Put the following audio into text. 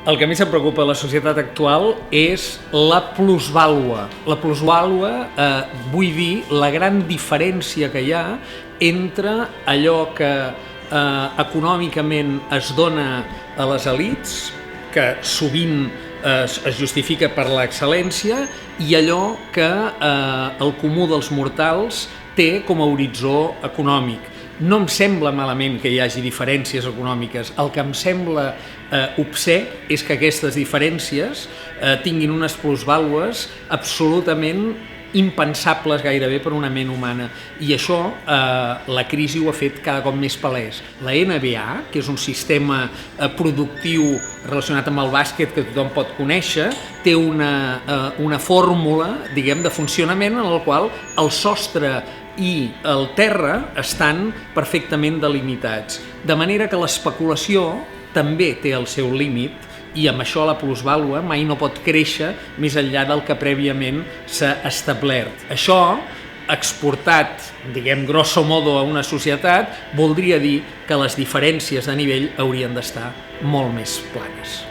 El que més em preocupa a la societat actual és la plusvàlua. La plusvàlua, vull dir, la gran diferència que hi ha entre allò que econòmicament es dona a les elits, que sovint es justifica per l'excel·lència, i allò que el comú dels mortals té com a horitzó econòmic. No em sembla malament que hi hagi diferències econòmiques. El que em sembla obscè és que aquestes diferències tinguin unes plusvàlues absolutament impensables gairebé per una ment humana. I això la crisi ho ha fet cada cop més palès. La NBA, que és un sistema productiu relacionat amb el bàsquet que tothom pot conèixer, té una fórmula, diguem, de funcionament en el qual el sostre i el terra estan perfectament delimitats. De manera que l'especulació també té el seu límit i amb això la plusvàlua mai no pot créixer més enllà del que prèviament s'ha establert. Això, exportat, diguem, grosso modo a una societat, voldria dir que les diferències de nivell haurien d'estar molt més planes.